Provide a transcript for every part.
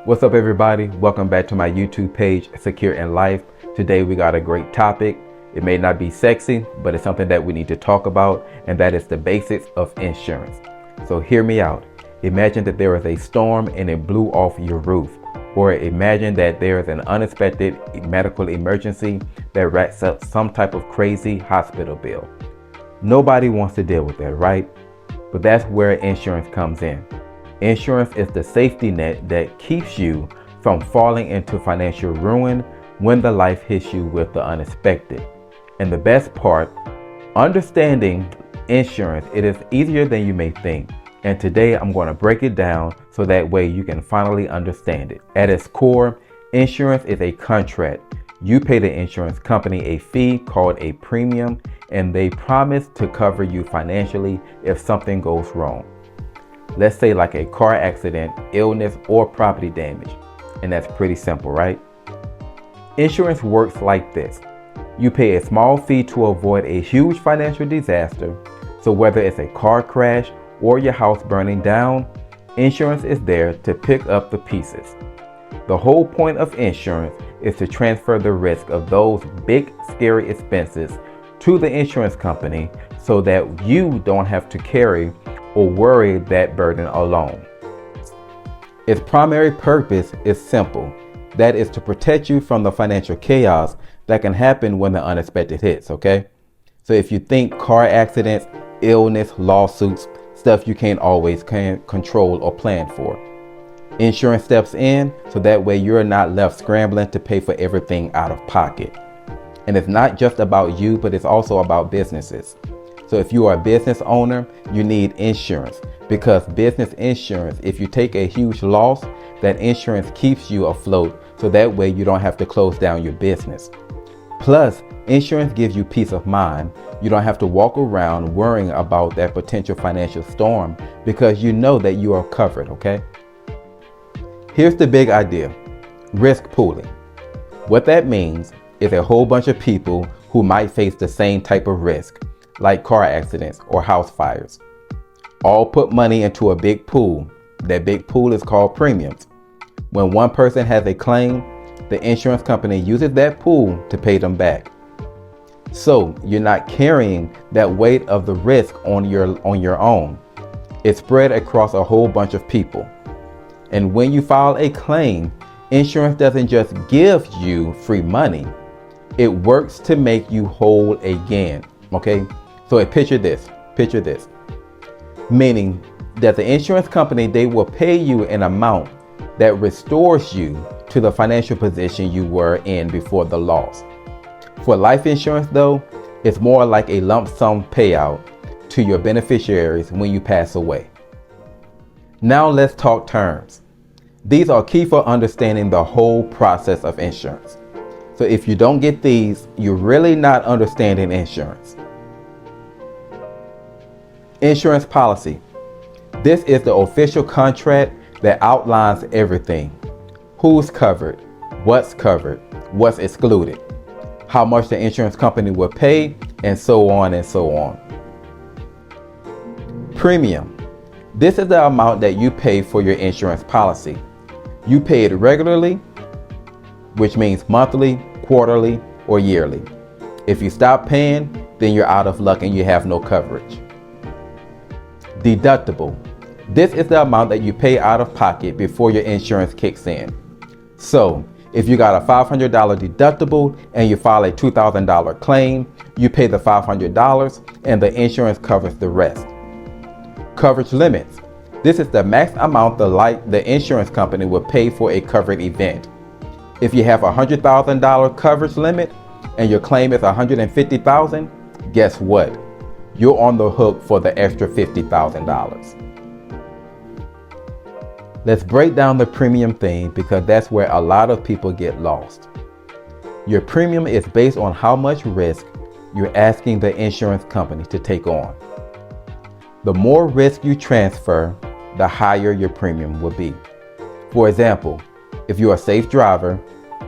What's up, everybody? Welcome back to my YouTube page, Secure in Life. Today we got a great topic. It may not be sexy, but it's something that we need to talk about, and that is the basics of insurance. So hear me out. Imagine that there is a storm and it blew off your roof. Or imagine that there is an unexpected medical emergency that racks up some type of crazy hospital bill. Nobody wants to deal with that, right? But that's where insurance comes in. Insurance is the safety net that keeps you from falling into financial ruin when the life hits you with the unexpected. And the best part, understanding insurance, it is easier than you may think. And today I'm going to break it down so that way you can finally understand it. At its core, insurance is a contract. You pay the insurance company a fee called a premium, and they promise to cover you financially if something goes wrong. Let's say like a car accident, illness, or property damage. And that's pretty simple, right? Insurance works like this. You pay a small fee to avoid a huge financial disaster. So whether it's a car crash or your house burning down, insurance is there to pick up the pieces. The whole point of insurance is to transfer the risk of those big, scary expenses to the insurance company so that you don't have to carry or worry that burden alone. Its primary purpose is simple. That is to protect you from the financial chaos that can happen when the unexpected hits, okay? So if you think car accidents, illness, lawsuits, stuff you can't always control or plan for, insurance steps in so that way you're not left scrambling to pay for everything out of pocket. And it's not just about you, but it's also about businesses. So if you are a business owner, you need insurance, because business insurance, if you take a huge loss, that insurance keeps you afloat so that way you don't have to close down your business. Plus, insurance gives you peace of mind. You don't have to walk around worrying about that potential financial storm because you know that you are covered, okay? Here's the big idea, risk pooling. What that means is a whole bunch of people who might face the same type of risk, like car accidents or house fires. All put money into a big pool. That big pool is called premiums. When one person has a claim, the insurance company uses that pool to pay them back. So you're not carrying that weight of the risk on your own. It's spread across a whole bunch of people. And when you file a claim, insurance doesn't just give you free money. It works to make you whole again, okay? So picture this, meaning that the insurance company, they will pay you an amount that restores you to the financial position you were in before the loss. For life insurance though, it's more like a lump sum payout to your beneficiaries when you pass away. Now let's talk terms. These are key for understanding the whole process of insurance. So if you don't get these, you're really not understanding insurance. Insurance policy. This is the official contract that outlines everything. Who's covered, what's excluded, how much the insurance company will pay, and so on and so on. Premium. This is the amount that you pay for your insurance policy. You pay it regularly, which means monthly, quarterly, or yearly. If you stop paying, then you're out of luck and you have no coverage. Deductible. This is the amount that you pay out of pocket before your insurance kicks in. So if you got a $500 deductible and you file a $2,000 claim, you pay the $500 and the insurance covers the rest. Coverage limits. This is the max amount the insurance company will pay for a covered event. If you have a $100,000 coverage limit and your claim is $150,000, guess what? You're on the hook for the extra $50,000. Let's break down the premium thing because that's where a lot of people get lost. Your premium is based on how much risk you're asking the insurance company to take on. The more risk you transfer, the higher your premium will be. For example, if you're a safe driver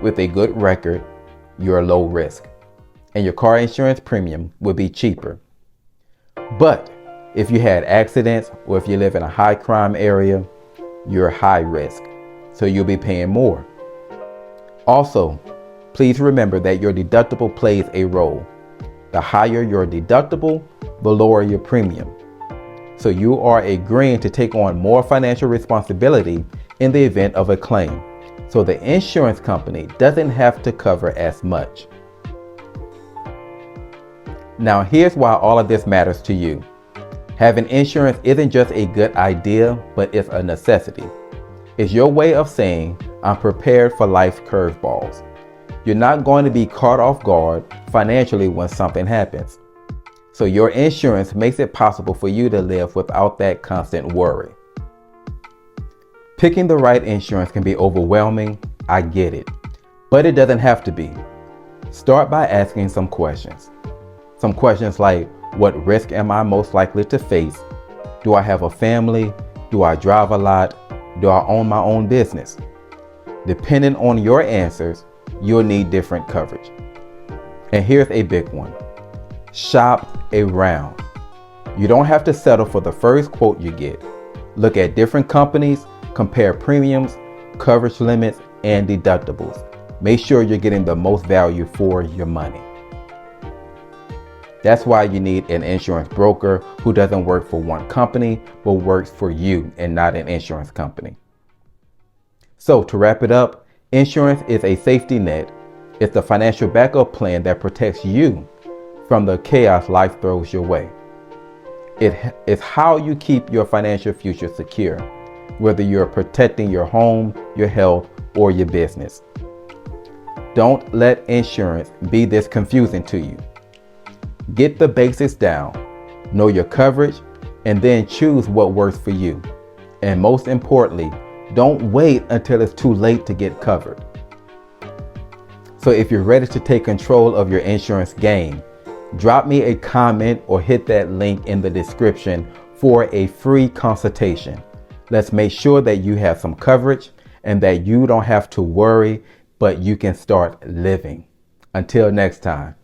with a good record, you're low risk, and your car insurance premium will be cheaper. But if you had accidents or if you live in a high crime area, you're high risk. so you'll be paying more. Also, please remember that your deductible plays a role. The higher your deductible, the lower your premium. So you are agreeing to take on more financial responsibility in the event of a claim. So the insurance company doesn't have to cover as much. Now here's why all of this matters to you. Having insurance isn't just a good idea, but it's a necessity. It's your way of saying, I'm prepared for life curveballs. You're not going to be caught off guard financially when something happens. So your insurance makes it possible for you to live without that constant worry. Picking the right insurance can be overwhelming, I get it, but it doesn't have to be. Start by asking some questions. Some questions like, what risk am I most likely to face? Do I have a family? Do I drive a lot? Do I own my own business? Depending on your answers, you'll need different coverage. And here's a big one. Shop around. You don't have to settle for the first quote you get. Look at different companies, compare premiums, coverage limits, and deductibles. Make sure you're getting the most value for your money. That's why you need an insurance broker who doesn't work for one company, but works for you and not an insurance company. So to wrap it up, insurance is a safety net. It's the financial backup plan that protects you from the chaos life throws your way. It's how you keep your financial future secure, whether you're protecting your home, your health, or your business. Don't let insurance be this confusing to you. Get the basics down, know your coverage, and then choose what works for you. And most importantly, don't wait until it's too late to get covered. So if you're ready to take control of your insurance game, drop me a comment or hit that link in the description for a free consultation. Let's make sure that you have some coverage and that you don't have to worry, but you can start living. Until next time.